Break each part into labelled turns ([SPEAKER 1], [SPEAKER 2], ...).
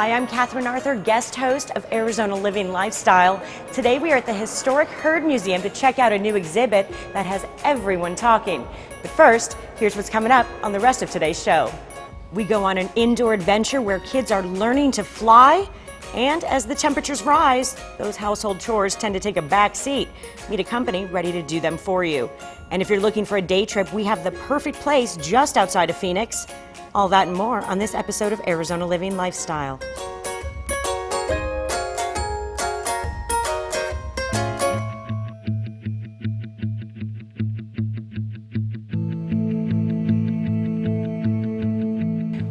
[SPEAKER 1] Hi, I'm Catherine Arthur, guest host of Arizona Living Lifestyle. Today we are at the historic Herd Museum to check out a new exhibit that has everyone talking. But first, here's what's coming up on the rest of today's show. We go on an indoor adventure where kids are learning to fly, and as the temperatures rise, those household chores tend to take a back seat. Meet a company ready to do them for you. And if you're looking for a day trip, we have the perfect place just outside of Phoenix. All that and more on this episode of Arizona Living Lifestyle.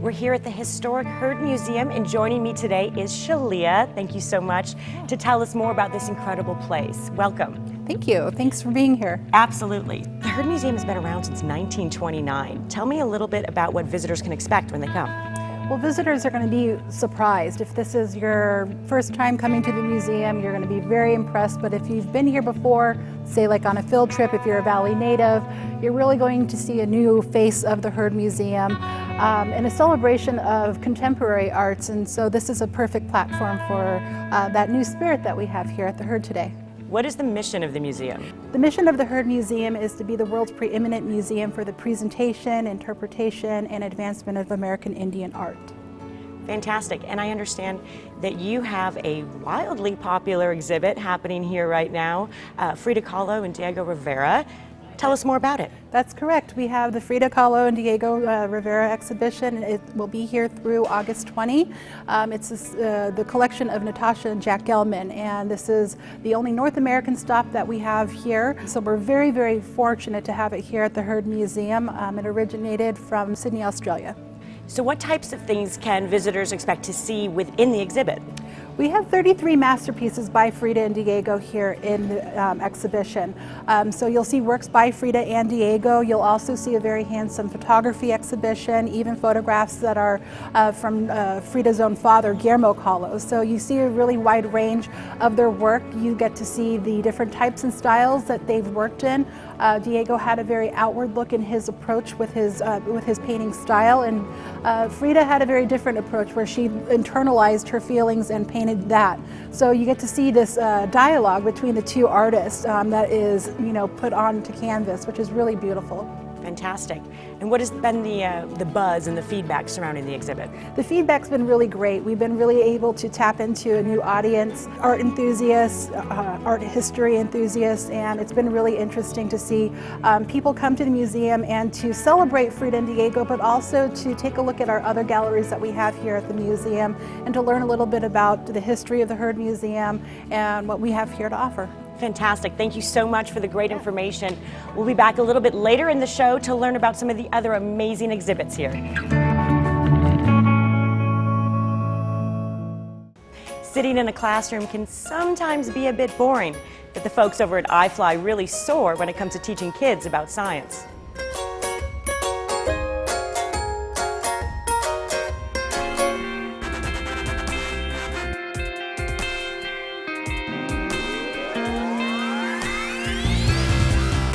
[SPEAKER 1] We're here at the historic Herd Museum, and joining me today is Shalia. Thank you so much to tell us more about this incredible place. Welcome.
[SPEAKER 2] Thank you. Thanks for being here.
[SPEAKER 1] Absolutely. The Herd Museum has been around since 1929. Tell me a little bit about what visitors can expect when they come.
[SPEAKER 2] Well, visitors are going to be surprised. If this is your first time coming to the museum, you're going to be very impressed. But if you've been here before, say like on a field trip, if you're a Valley native, you're really going to see a new face of the Herd Museum and a celebration of contemporary arts. And so this is a perfect platform for that new spirit that we have here at the Herd today.
[SPEAKER 1] What is the mission of the museum?
[SPEAKER 2] The mission of the Herd Museum is to be the world's preeminent museum for the presentation, interpretation, and advancement of American Indian art.
[SPEAKER 1] Fantastic. And I understand that you have a wildly popular exhibit happening here right now, Frida, Kahlo, and Diego Rivera. Tell us more about it.
[SPEAKER 2] That's correct. We have the Frida, Kahlo, and Diego Rivera exhibition. It will be here through August 20. It's the collection of Natasha and Jack Gelman, and this is the only North American stop that we have here. So we're very, very fortunate to have it here at the Herd Museum. It originated from Sydney, Australia.
[SPEAKER 1] So what types of things can visitors expect to see within the exhibit?
[SPEAKER 2] We have 33 masterpieces by Frida and Diego here in the exhibition. So you'll see works by Frida and Diego. You'll also see a very handsome photography exhibition, even photographs that are from Frida's own father, Guillermo Kahlo. So you see a really wide range of their work. You get to see the different types and styles that they've worked in. Diego had a very outward look in his approach with his painting style, and Frida had a very different approach where she internalized her feelings and painted that. So you get to see this dialogue between the two artists that is, put onto canvas, which is really beautiful.
[SPEAKER 1] Fantastic. And what has been the buzz and the feedback surrounding the exhibit?
[SPEAKER 2] The feedback's been really great. We've been really able to tap into a new audience, art enthusiasts, art history enthusiasts, and it's been really interesting to see people come to the museum and to celebrate Frida and Diego, but also to take a look at our other galleries that we have here at the museum and to learn a little bit about the history of the Herd Museum and what we have here to offer.
[SPEAKER 1] Fantastic. Thank you so much for the great information. We'll be back a little bit later in the show to learn about some of the other amazing exhibits here. Sitting in a classroom can sometimes be a bit boring, but the folks over at iFLY really soar when it comes to teaching kids about science.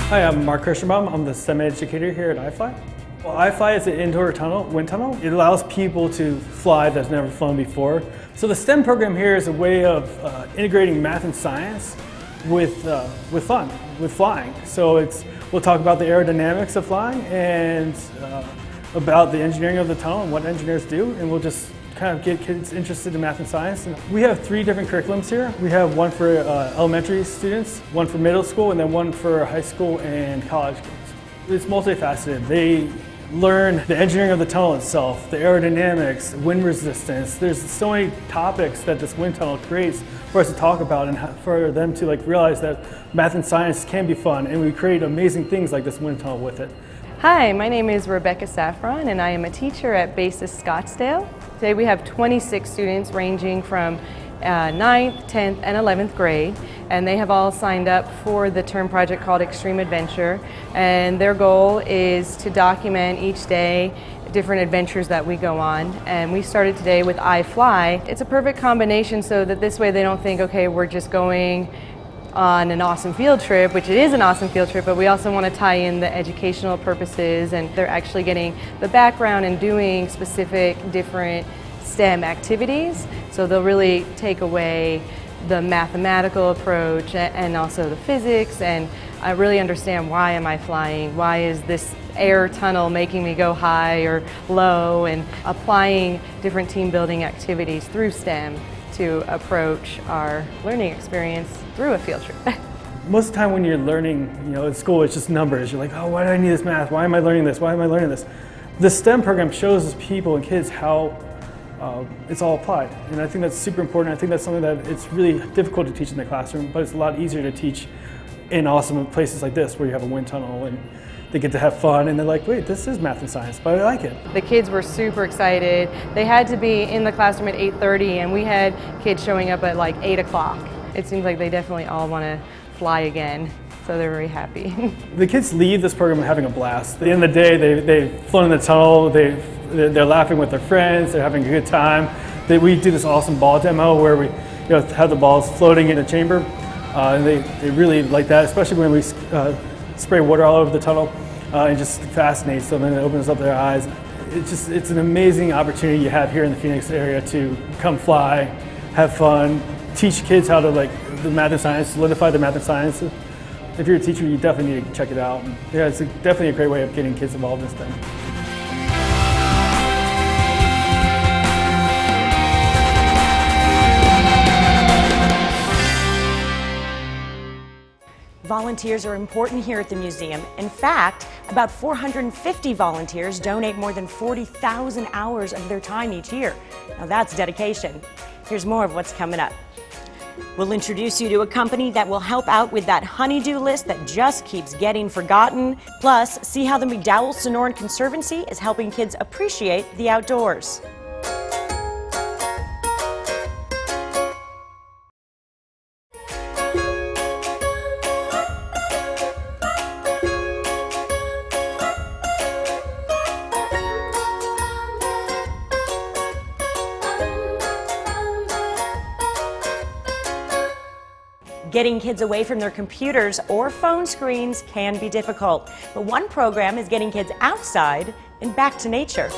[SPEAKER 3] Hi, I'm Mark Kirschenbaum. I'm the STEM educator here at iFLY. Well, iFLY is an indoor wind tunnel. It allows people to fly that's never flown before. So the STEM program here is a way of integrating math and science with fun, with flying. So we'll talk about the aerodynamics of flying and about the engineering of the tunnel and what engineers do, and we'll just kind of get kids interested in math and science. And we have 3 different curriculums here. We have one for elementary students, one for middle school, and then one for high school and college kids. It's multifaceted. They learn the engineering of the tunnel itself, the aerodynamics, wind resistance. There's so many topics that this wind tunnel creates for us to talk about and for them to realize that math and science can be fun, and we create amazing things like this wind tunnel with it.
[SPEAKER 4] Hi, my name is Rebecca Saffron, and I am a teacher at Basis Scottsdale. Today we have 26 students ranging from 9th, 10th, and 11th grade, and they have all signed up for the term project called Extreme Adventure, and their goal is to document each day different adventures that we go on. And we started today with iFLY. It's a perfect combination so that this way they don't think, okay, we're just going on an awesome field trip, which it is an awesome field trip, but we also want to tie in the educational purposes, and they're actually getting the background and doing specific different STEM activities. So they'll really take away the mathematical approach and also the physics, and I really understand, why am I flying? Why is this air tunnel making me go high or low? And applying different team building activities through STEM to approach our learning experience through a field trip.
[SPEAKER 3] Most of the time when you're learning, in school, it's just numbers. You're like, oh, why do I need this math? Why am I learning this? Why am I learning this? The STEM program shows people and kids how it's all applied. And I think that's super important. I think that's something that it's really difficult to teach in the classroom, but it's a lot easier to teach in awesome places like this, where you have a wind tunnel and they get to have fun, and they're like, wait, this is math and science, but I like it.
[SPEAKER 4] The kids were super excited. They had to be in the classroom at 8:30, and we had kids showing up at like 8 o'clock. It seems like they definitely all want to fly again, so they're very happy.
[SPEAKER 3] The kids leave this program having a blast. At the end of the day, they've flown in the tunnel, they're laughing with their friends, they're having a good time. We do this awesome ball demo where we have the balls floating in a chamber, and they really like that, especially when we spray water all over the tunnel. It just fascinates them and it opens up their eyes. It's an amazing opportunity you have here in the Phoenix area to come fly, have fun, teach kids how to the math and science, solidify the math and science. If you're a teacher, you definitely need to check it out. Yeah, it's definitely a great way of getting kids involved in STEM.
[SPEAKER 1] Volunteers are important here at the museum. In fact, about 450 volunteers donate more than 40,000 hours of their time each year. Now that's dedication. Here's more of what's coming up. We'll introduce you to a company that will help out with that honeydew list that just keeps getting forgotten. Plus, see how the Mcdowell Sonoran Conservancy is helping kids appreciate the outdoors. Getting kids away from their computers or phone screens can be difficult, but one program is getting kids outside and back to nature.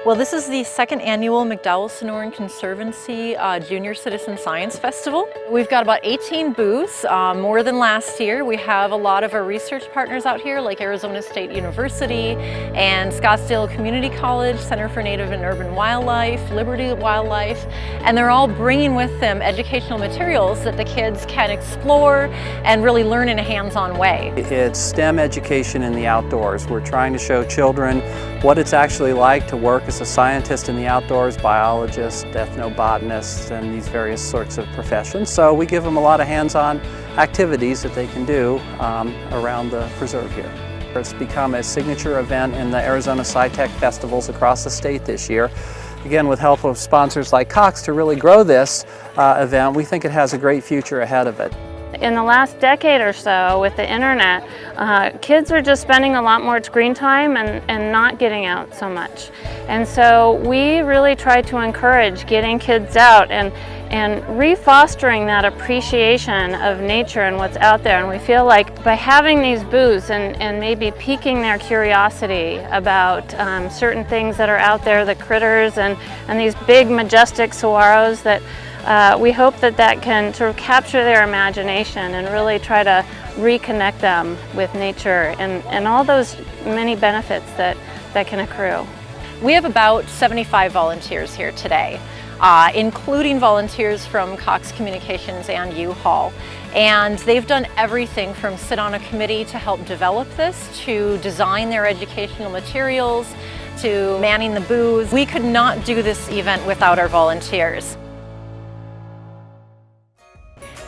[SPEAKER 5] Well, this is the second annual Mcdowell Sonoran Conservancy Junior Citizen Science Festival. We've got about 18 booths, more than last year. We have a lot of our research partners out here, like Arizona State University and Scottsdale Community College, Center for Native and Urban Wildlife, Liberty Wildlife, and they're all bringing with them educational materials that the kids can explore and really learn in a hands-on way.
[SPEAKER 6] It's STEM education in the outdoors. We're trying to show children what it's actually like to work as a scientist in the outdoors, biologist, ethnobotanist, and these various sorts of professions. So we give them a lot of hands-on activities that they can do around the preserve here. It's become a signature event in the Arizona SciTech festivals across the state this year. Again, with help of sponsors like Cox to really grow this event, we think it has a great future ahead of it.
[SPEAKER 7] In the last decade or so with the internet, kids are just spending a lot more screen time and not getting out so much. And so we really try to encourage getting kids out and re-fostering that appreciation of nature and what's out there. And we feel like by having these booths and maybe piquing their curiosity about certain things that are out there, the critters and these big majestic saguaros, that we hope that can sort of capture their imagination and really try to reconnect them with nature and all those many benefits that can accrue.
[SPEAKER 5] We have about 75 volunteers here today, including volunteers from Cox Communications and U-Haul. And they've done everything from sit on a committee to help develop this, to design their educational materials, to manning the booths. We could not do this event without our volunteers.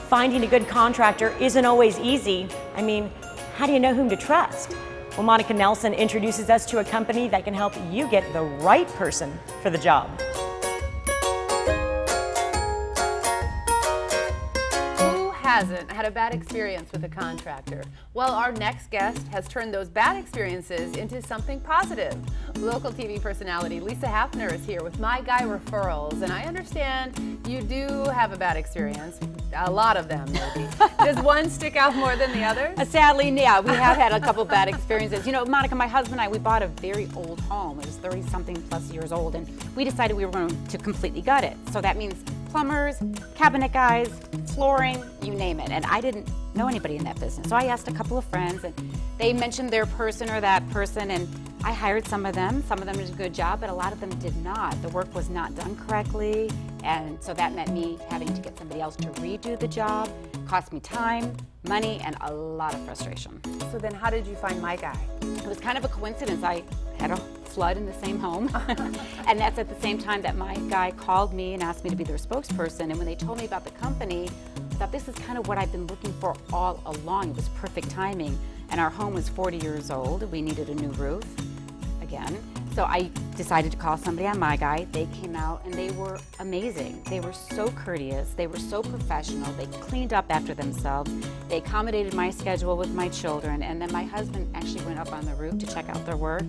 [SPEAKER 1] Finding a good contractor isn't always easy. I mean, how do you know whom to trust? Well, Monica Nelson introduces us to a company that can help you get the right person for the job.
[SPEAKER 8] Who hasn't had a bad experience with a contractor? Well, our next guest has turned those bad experiences into something positive. Local TV personality Lisa Hafner is here with My Guy Referrals, and I understand you do have a bad experience. A lot of them, maybe. Does one stick out more than the others?
[SPEAKER 9] Sadly, yeah, we have had a couple bad experiences. You know, Monica, my husband and I, we bought a very old home. It was 30-something plus years old, and we decided we were going to completely gut it. So that means plumbers, cabinet guys, flooring, you name it. And I didn't know anybody in that business. So I asked a couple of friends, and they mentioned their person or that person, and I hired some of them. Some of them did a good job, but a lot of them did not. The work was not done correctly, and so that meant me having to get somebody else to redo the job. Cost me time, money, and a lot of frustration.
[SPEAKER 8] So then how did you find My Guy?
[SPEAKER 9] It was kind of a coincidence. I had a flood in the same home, and that's at the same time that My Guy called me and asked me to be their spokesperson. And when they told me about the company, I thought this is kind of what I've been looking for all along. It was perfect timing. And our home was 40 years old. We needed a new roof again. So I decided to call somebody on My Guy. They came out and they were amazing. They were so courteous. They were so professional. They cleaned up after themselves. They accommodated my schedule with my children. And then my husband actually went up on the roof to check out their work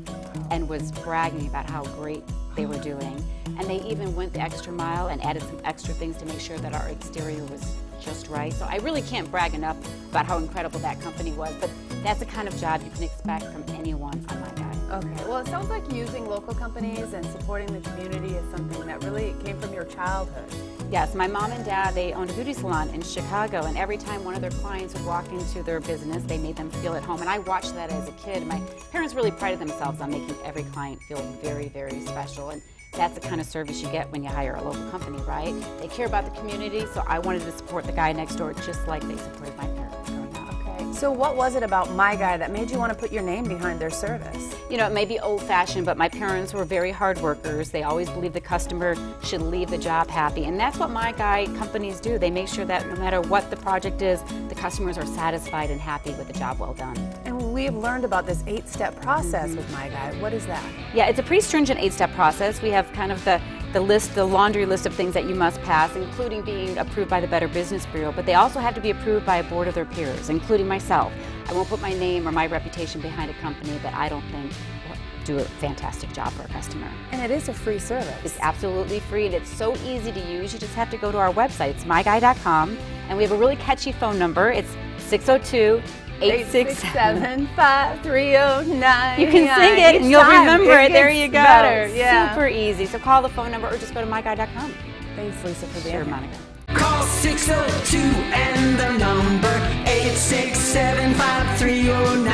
[SPEAKER 9] and was bragging about how great they were doing. And they even went the extra mile and added some extra things to make sure that our exterior was just right. So I really can't brag enough about how incredible that company was, but that's the kind of job you can expect from anyone on My Guy.
[SPEAKER 8] Okay, well, it sounds like using local companies and supporting the community is something that really came from your childhood.
[SPEAKER 9] Yes, my mom and dad, they owned a beauty salon in Chicago, and every time one of their clients would walk into their business, they made them feel at home. And I watched that as a kid. My parents really prided themselves on making every client feel very, very special. And that's the kind of service you get when you hire a local company, right? They care about the community, so I wanted to support the guy next door just like they supported my parents growing up.
[SPEAKER 8] Okay, so what was it about My Guy that made you want to put your name behind their service?
[SPEAKER 9] You know, it may be old-fashioned, but my parents were very hard workers. They always believed the customer should leave the job happy, and that's what My Guy companies do. They make sure that no matter what the project is, the customers are satisfied and happy with the job well done.
[SPEAKER 8] And we've learned about this 8-step process with My Guy. What is that?
[SPEAKER 9] Yeah, it's a pretty stringent 8-step process. We have kind of the list, the laundry list of things that you must pass, including being approved by the Better Business Bureau, but they also have to be approved by a board of their peers, including myself. I won't put my name or my reputation behind a company that I don't think will do a fantastic job for a customer.
[SPEAKER 8] And it is a free service.
[SPEAKER 9] It's absolutely free, and it's so easy to use. You just have to go to our website, it's myguy.com, and we have a really catchy phone number. It's 602-867-5309. You can sing it and you'll remember it. There you go.
[SPEAKER 8] Better, yeah.
[SPEAKER 9] Super easy. So call the phone number or just go to myguy.com.
[SPEAKER 8] Thanks, Lisa, for being
[SPEAKER 9] Sure,
[SPEAKER 8] here.
[SPEAKER 9] Monica.
[SPEAKER 10] Call 602 and the number 867-5309.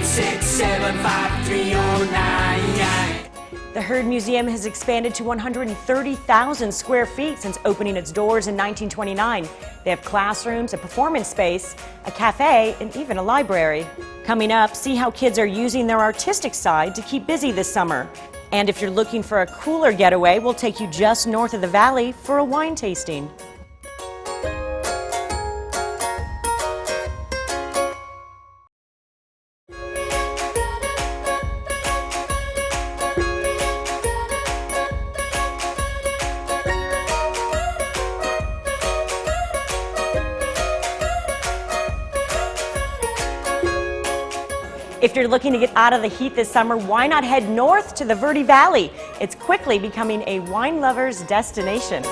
[SPEAKER 10] 867-5309.
[SPEAKER 1] The Herd Museum has expanded to 130,000 square feet since opening its doors in 1929. They have classrooms, a performance space, a cafe, and even a library. Coming up, see how kids are using their artistic side to keep busy this summer. And if you're looking for a cooler getaway, we'll take you just north of the valley for a wine tasting. If you're looking to get out of the heat this summer, why not head north to the Verde Valley? It's quickly becoming a wine lover's destination.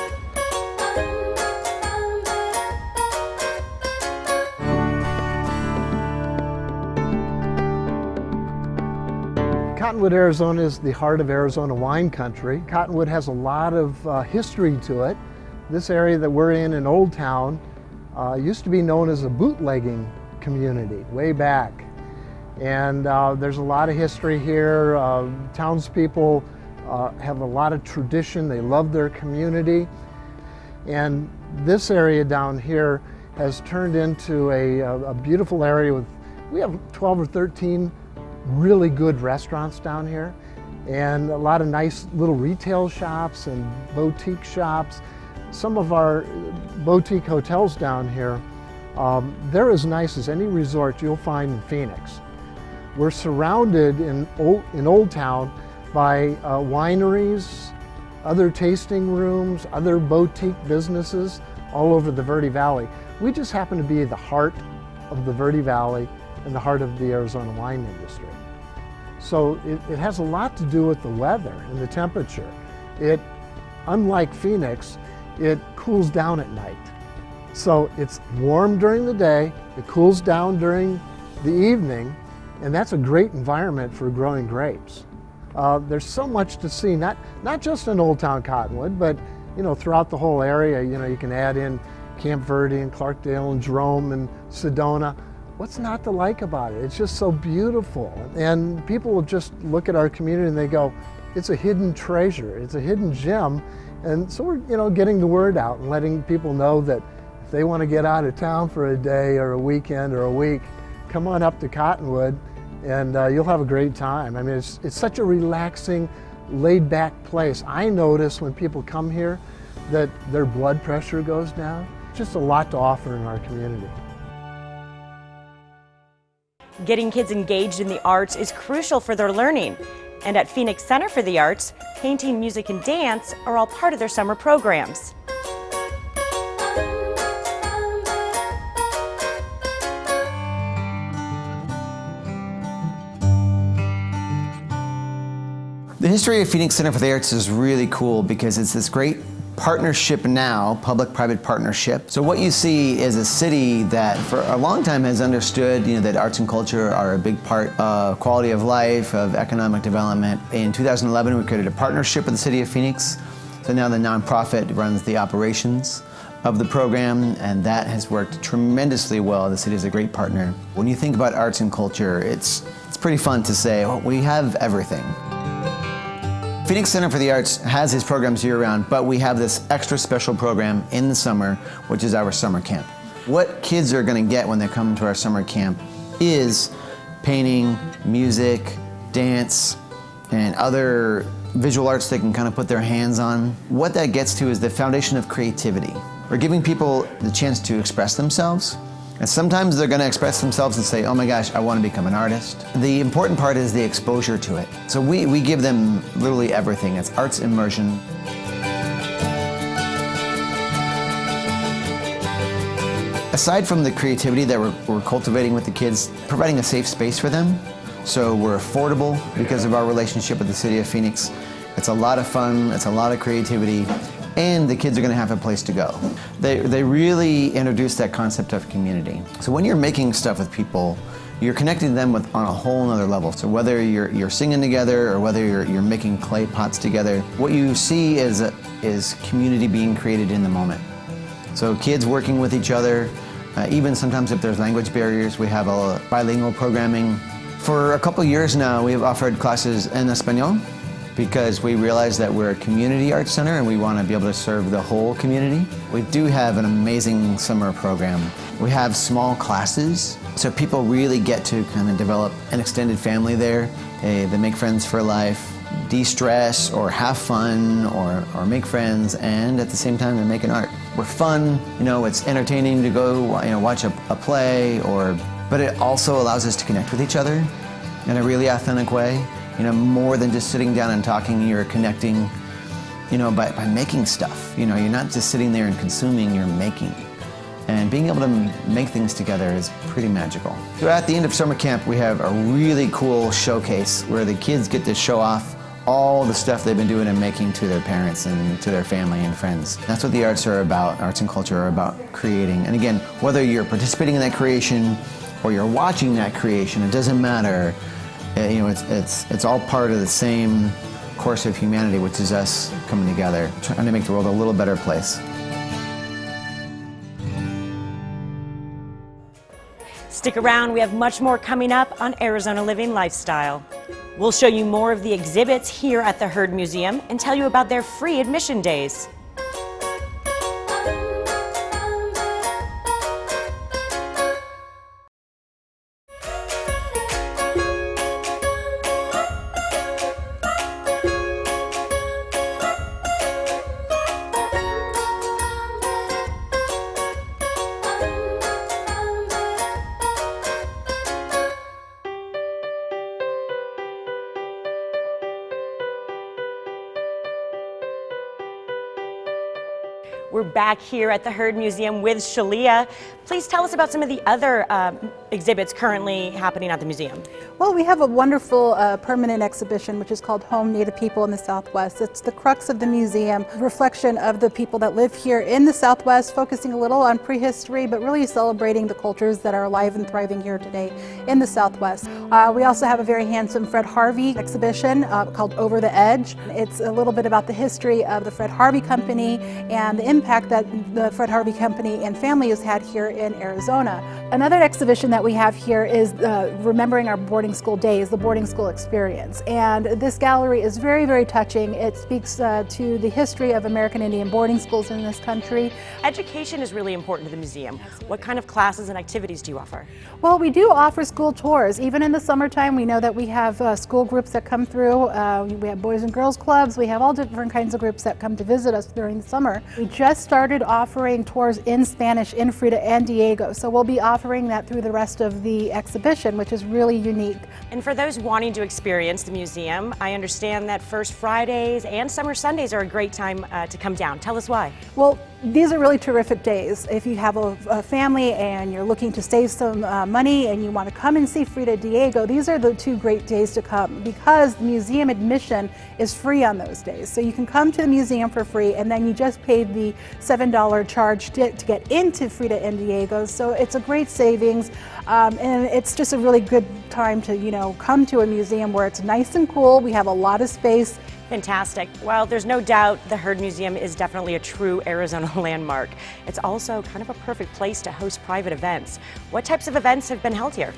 [SPEAKER 11] Cottonwood, Arizona is the heart of Arizona wine country. Cottonwood has a lot of history to it. This area that we're in Old Town, used to be known as a bootlegging community way back. And there's a lot of history here. Townspeople have a lot of tradition. They love their community. And this area down here has turned into a beautiful area with, we have 12 or 13 really good restaurants down here, and a lot of nice little retail shops and boutique shops. Some of our boutique hotels down here, they're as nice as any resort you'll find in Phoenix. We're surrounded in Old Town by wineries, other tasting rooms, other boutique businesses all over the Verde Valley. We just happen to be the heart of the Verde Valley and the heart of the Arizona wine industry. So it has a lot to do with the weather and the temperature. Unlike Phoenix, it cools down at night. So it's warm during the day, it cools down during the evening, and that's a great environment for growing grapes. There's so much to see, not just in Old Town Cottonwood, but throughout the whole area. You can add in Camp Verde and Clarkdale and Jerome and Sedona. What's not to like about it? It's just so beautiful. And people will just look at our community and they go, it's a hidden treasure, it's a hidden gem. And so we're getting the word out and letting people know that if they want to get out of town for a day or a weekend or a week, come on up to Cottonwood and you'll have a great time. I mean, it's such a relaxing, laid-back place. I notice when people come here that their blood pressure goes down. Just a lot to offer in our community.
[SPEAKER 1] Getting kids engaged in the arts is crucial for their learning. And at Phoenix Center for the Arts, painting, music, and dance are all part of their summer programs.
[SPEAKER 12] The history of Phoenix Center for the Arts is really cool because it's this great partnership now, public-private partnership. So what you see is a city that for a long time has understood that arts and culture are a big part of quality of life, of economic development. In 2011, we created a partnership with the city of Phoenix. So now the nonprofit runs the operations of the program, and that has worked tremendously well. The city is a great partner. When you think about arts and culture, it's pretty fun to say, well, we have everything. Phoenix Center for the Arts has its programs year-round, but we have this extra special program in the summer, which is our summer camp. What kids are going to get when they come to our summer camp is painting, music, dance, and other visual arts they can kind of put their hands on. What that gets to is the foundation of creativity. We're giving people the chance to express themselves. And sometimes they're going to express themselves and say, oh my gosh, I want to become an artist. The important part is the exposure to it. So we give them literally everything. It's arts immersion. Aside from the creativity that we're cultivating with the kids, providing a safe space for them. So we're affordable because of our relationship with the city of Phoenix. It's a lot of fun, it's a lot of creativity, and the kids are going to have a place to go. They really introduce that concept of community. So when you're making stuff with people, you're connecting them on a whole nother level. So whether you're singing together or whether you're making clay pots together, what you see is community being created in the moment. So kids working with each other, even sometimes if there's language barriers, we have a bilingual programming. For a couple years now, we've offered classes en español, because we realize that we're a community arts center and we want to be able to serve the whole community. We do have an amazing summer program. We have small classes, so people really get to kind of develop an extended family there. They make friends for life, de-stress or have fun or make friends, and at the same time they're making art. We're fun, it's entertaining to go watch a play, but it also allows us to connect with each other in a really authentic way. More than just sitting down and talking, you're connecting, by making stuff. You're not just sitting there and consuming, you're making. And being able to make things together is pretty magical. So at the end of summer camp, we have a really cool showcase where the kids get to show off all the stuff they've been doing and making to their parents and to their family and friends. That's what the arts are about. Arts and culture are about creating. And again, whether you're participating in that creation or you're watching that creation, it doesn't matter. It's all part of the same course of humanity, which is us coming together, trying to make the world a little better place.
[SPEAKER 1] Stick around, we have much more coming up on Arizona Living Lifestyle. We'll show you more of the exhibits here at the Heard Museum and tell you about their free admission days. We're back here at the Herd Museum with Shalia. Please tell us about some of the other exhibits currently happening at the museum.
[SPEAKER 2] Well, we have a wonderful permanent exhibition which is called Home Native People in the Southwest. It's the crux of the museum, reflection of the people that live here in the Southwest, focusing a little on prehistory, but really celebrating the cultures that are alive and thriving here today in the Southwest. We also have a very handsome Fred Harvey exhibition called Over the Edge. It's a little bit about the history of the Fred Harvey Company and the impact that the Fred Harvey Company and family has had here in Arizona. Another exhibition that we have here is remembering our boarding school days, the boarding school experience. And this gallery is very, very touching. It speaks to the history of American Indian boarding schools in this country.
[SPEAKER 1] Education is really important to the museum. Absolutely. What kind of classes and activities do you offer?
[SPEAKER 2] Well, we do offer school tours. Even in the summertime, we know that we have school groups that come through. We have boys and girls clubs. We have all different kinds of groups that come to visit us during the summer. We just started offering tours in Spanish in Frida and Diego, so we'll be offering that through the rest of the exhibition, which is really unique.
[SPEAKER 1] And for those wanting to experience the museum, I understand that First Fridays and Summer Sundays are a great time to come down. Tell us why.
[SPEAKER 2] Well, these are really terrific days. If you have a family and you're looking to save some money and you want to come and see Frida Diego, these are the two great days to come because the museum admission is free on those days. So you can come to the museum for free and then you just pay the $7 charge to get into Frida and Diego. So it's a great savings and it's just a really good time to, come to a museum where it's nice and cool. We have a lot of space.
[SPEAKER 1] Fantastic. Well, there's no doubt the Herd Museum is definitely a true Arizona landmark. It's also kind of a perfect place to host private events. What types of events have been held here?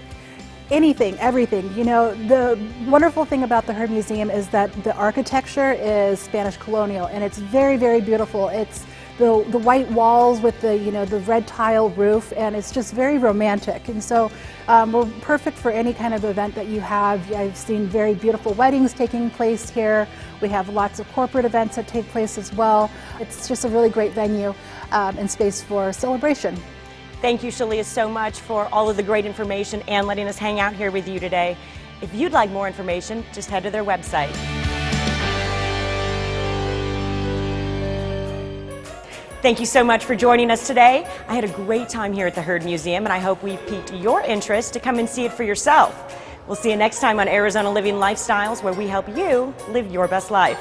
[SPEAKER 2] Anything, everything. The wonderful thing about the Herd Museum is that the architecture is Spanish colonial and it's very, very beautiful. It's the white walls with the red tile roof, and it's just very romantic. And so we're perfect for any kind of event that you have. I've seen very beautiful weddings taking place here. We have lots of corporate events that take place as well. It's just a really great venue and space for celebration.
[SPEAKER 1] Thank you, Shalia, so much for all of the great information and letting us hang out here with you today. If you'd like more information, just head to their website. Thank you so much for joining us today. I had a great time here at the Herd Museum, and I hope we've piqued your interest to come and see it for yourself. We'll see you next time on Arizona Living Lifestyles, where we help you live your best life.